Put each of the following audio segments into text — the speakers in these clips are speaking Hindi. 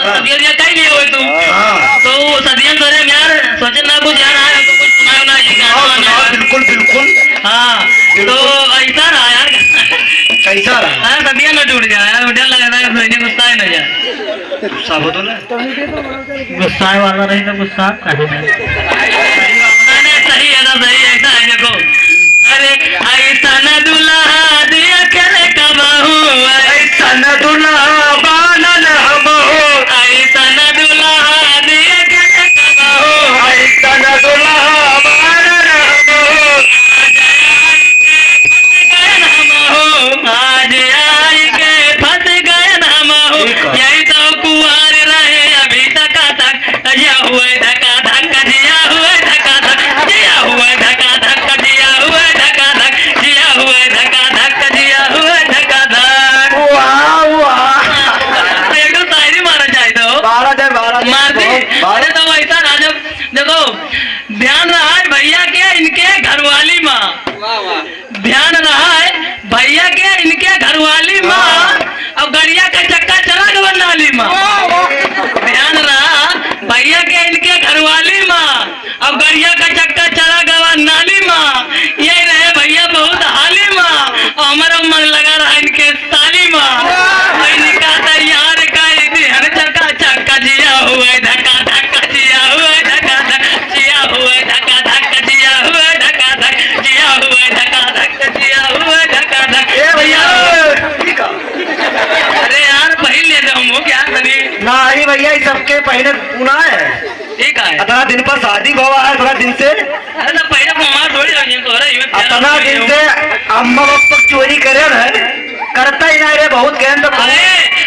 सदिया दिया कहीं नहीं हुए तुम। तो सदिया तो यार सोचे ना कुछ यार आया तो कुछ सुनाओ ना ये गाना। बिल्कुल बिल्कुल। हाँ तो ऐसा रहा यार। कैसा रहा? हाँ सदिया ना टूट जाए यार, डर लगा था कि गुस्सा ही ना जाए। गुस्सा हो तो ना, गुस्सा वाला रही तो गुस्सा कहीं नहीं। सही है ना, सही ऐसा है देखो। अरे ऐसा न दुल्हा दिया करे कबाहू, ऐसा न दुल्हा बानन हम हो, ऐसा न दुल्हा दिया करे कबाहू, ऐसा न दुल्हा बानन हम हो। आज आई के फंस गए हम हो। यही तो कुंवर रहे अभी तक जिया हुए धक्का धक्का, जिया हुए धक्का धक, जिया हुए धक्का धक्का, जिया हुए धक्का धक, जिया हुए धक्का धक्का, जिया हुए धक्का धक। वाह वाह, एक तो शायरी मारा जाए तो मार दी। अरे तो वैसा राजब देखो, ध्यान रहा है भैया के इनके घरवाली माँ, ध्यान रहा है भैया के इनके घरवाली माँ, अब गड़िया का चक्का चला के बनाली माँ। ध्यान रहा भैया के इनके घरवाली माँ, अब गड़िया का चक्का चला गवा नाली माँ। यही रहे भैया बहुत हाली माँ, और हमारा मन लगा रहा इनके साली माँ। इनका तैयार कर दिहर चक्का चक्का, जिया हुए धक्का धक्का, जिया हुए धक्का धक, जिया हुए धक्का धक्का, जिया हुए धक्का धक, जिया हुए धक्का धक्का, जिया हुए धक्का धक। ए भैया ठीक है। अरे यार पहले तो हम हो क्या सनी नहीं भैया, ये सबके पहले पुना है। ठीक है। इतना दिन पर शादी हुआ है, थोड़ा दिन से अरे तो पहले हमारा थोड़ी रही तो रही इतना दिन से अम्मा बाप चोरी करे ना, करता ही नहीं रे, बहुत गहन तो। अरे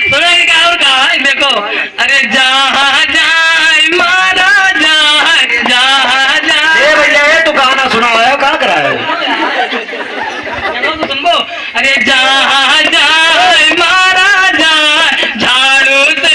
सुनो इनका और कहा है, देखो अरे जहाँ जाए मारा जाए, जहाँ जाए। ए भैया ये तू गाना सुना है, कहाँ करा है? तो सुनो, अरे जहाँ जाए मारा जाए, झाड़ू से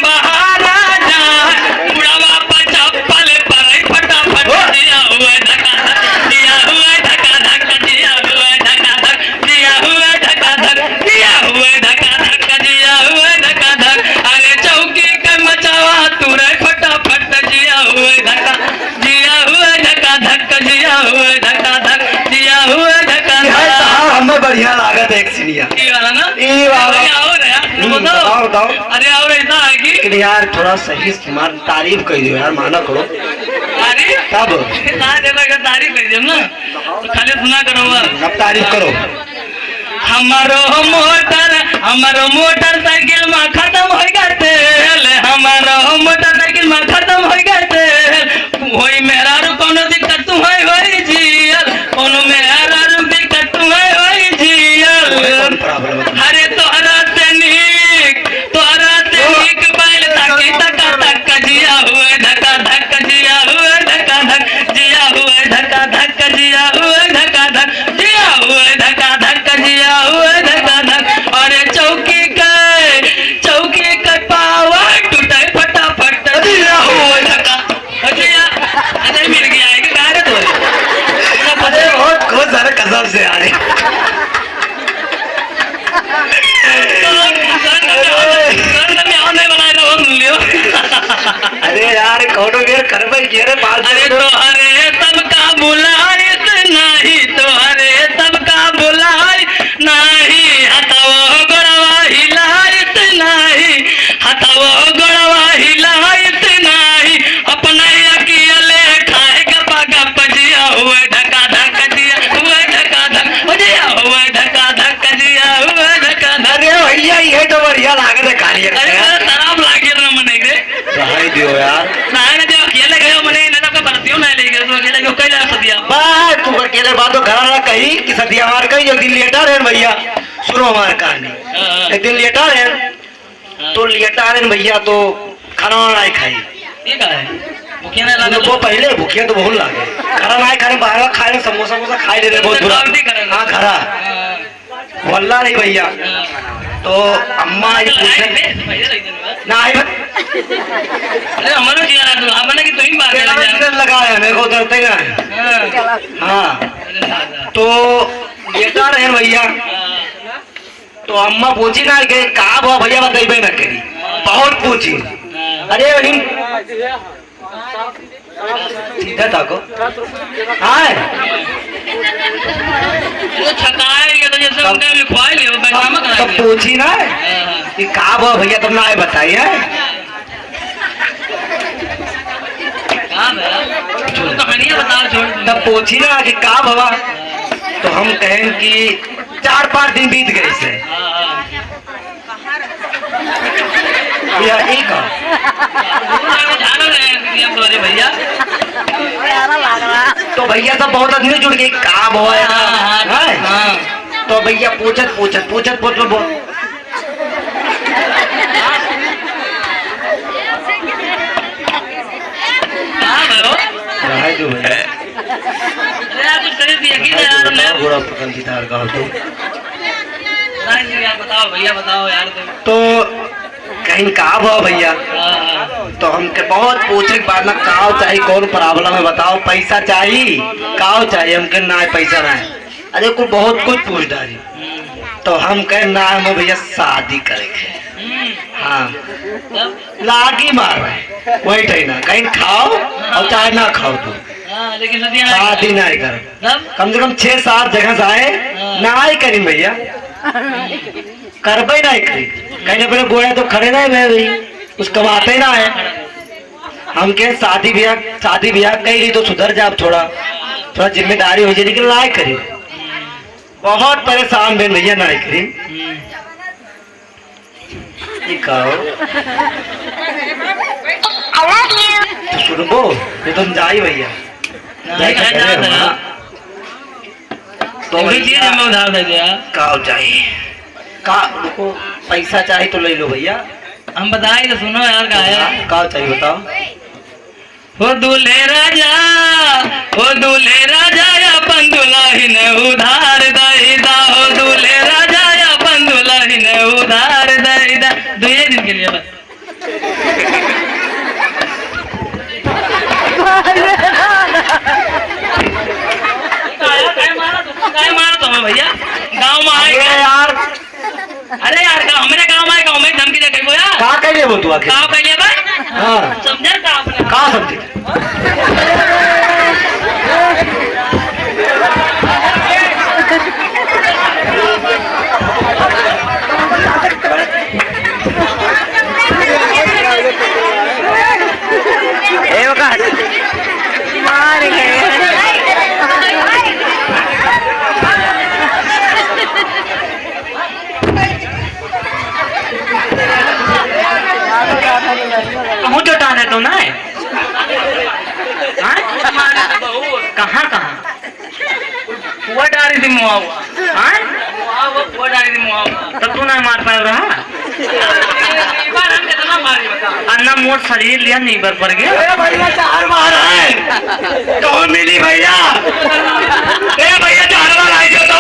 बहारा जाए, बुढ़ावा पर चप्पल पर फटाफट, दिया हुआ धक्का धक, दिया हुआ धक्का धक, दिया हुआ धक्का धक, दिया हुआ धक्का धक, दिया हुआ धक्का धक, दिया हुआ धक्का धक। अरे चौकी के मचावा तुरे फटाफट, जिया हुआ धक्का, दिया हुआ धक्का धक, दिया हुआ धक्का धक, दिया हुआ धक्का धक। हमें बढ़िया लागत है एक सीढ़िया ये वाला ना, ये वाला। और यार बताओ बताओ। अरे और ऐसा है कि लेकिन यार थोड़ा सही तारीफ कर दो यार, माना करो तारीफ तब तारीफ कर ना, तो खाली सुना करो अब तारीफ करो। हमारो मोटरसाइकिल में खत्म हो गया तेल, हमारो मोटरसाइकिल में खत्म हो गया तेल। वही मेरा रू कोनो दिक्कत तू है वही जियल, कोनो मेरा रू दिक्कत तू है वही जियल। अरे तोहरा से नीक बैल ताकि तका तक, जिया हुए धक्का धक, जिया हुए धक्का धक, जिया हुए धक्का धक, जिया हुए धक्का धक, जिया हुए धक्का धक, जिया हुए धक्का धक। और चौकी के पावा टूटे फटाफट, जिया हुए धक्का, जिया। अरे मिल गया है कि गारे तो बहुत सारे कसम से आ रहे। अरे यार कौनो बेर करबे रे बात। अरे तो अरे सबका बुलाए नहीं, तो अरे सबका बुलाए नहीं, हथवा गड़वा हिलाए नहीं, हथवा गड़वा हिलाए नहीं, अपना अकेले खाए गपा गप, जिया हुए धक्का धक, जिया हुए धक्का धक, जिया हुए धक्का धक, जिया हुए धक्का धक। अरे भैया ये तो बढ़िया लागत है कहानी। अरे शराब लागे ना मने रे, सहाय दियो यार। नाने जो अकेले गयो मने ना तो बरतियो ना ले गयो, तो अकेले गयो कैला सदिया बा तू अकेले बात तो घर वाला कही कि सदिया मार कही। एक दिन लेटा रहे भैया, सुनो हमारी कहानी। एक दिन लेटा रहे तो लेटा रहे भैया, तो खाना वाना नहीं खाई। ठीक है भूखिया ना लगा वो पहले भूखिया तो बहुत लागे, खाना नहीं खाने बाहर खाए, समोसा वोसा खाई ले रहे बहुत बुरा। हाँ खरा वल्ला नहीं भैया। तो अम्मा ये पूछे ना आई अरे हमारा किया ना, तो आपने कि तुम ही बात लगाया मेरे को डरते ना। हाँ तो लेटा रहे भैया, तो अम्मा पूछी ना कि कहा हुआ भैया बताइए ना करी, बहुत पूछी। अरे वही सीधा ताको हाँ वो छकाएंगे तो जैसे उनके लिखवाई ले पैसा मत तब पूछी ना कि का बा भैया तुम ना बताइए कहानियां बताओ छोड़ तब पूछी ना कि का भवा तो हम कहें कि 4-5 दिन बीत गए से या एक भैया तो भैया सब बहुत आदमी जुड़ गए का भवा है तो भैया पूछत जो है बुरा पकंदीदार गाँव बताओ भैया बताओ यार तो कहीं का भाव भैया तो हमके बहुत पूछे के बाद ना काव चाहिए कौन प्रॉब्लम है बताओ पैसा चाहिए काव चाहिए हमके ना पैसा ना है अरे को बहुत कुछ पूछ डाली तो हम कहे ना हम भैया शादी करेंगे हाँ लागी मार रहे वही टाइम ना कहीं खाओ और चाहे ना खाओ तो लेकिन शादी ना ही कर कम से कम 6-7 जगह से आए ना ही करी भैया करबे ना ही करी कहीं अपने गोया तो खड़े ना भाई उस कमाते ना है हम के शादी ब्याह कही तो सुधर जा थोड़ा जिम्मेदारी हो जाए लेकिन ना ही करी बहुत परेशान बहन भैया ना ही करी तो सुनबो ये तुम जाई भैया तो उधार दे दिया का चाहिए का उनको पैसा चाहिए तो ले लो भैया हम बताए तो सुनो यार का है का चाहिए बताओ हो दूल्हे राजा अपन दुल्हन उधार दईदा हो दूल्हे राजा अपन दुल्हन उधार दईदा 2 दिन के लिए बस काय मारा तो भैया गांव में आए यार अरे यार हमारे गांव में धमकी दे गई यार का कहिए वो तू आके गांव कहिए भाई हां समझे का आपने का समझे मार गए मुझे उठाने तो ना है कहाँ वो डारी थी मुआ वो डारी थी मुआ तब तू ना मार पाए रहा अन्ना मोर शरीर लिया नहीं बर पर गया भैया 4 बार है तो मिली भैया ए भैया 4 बार आई जो तो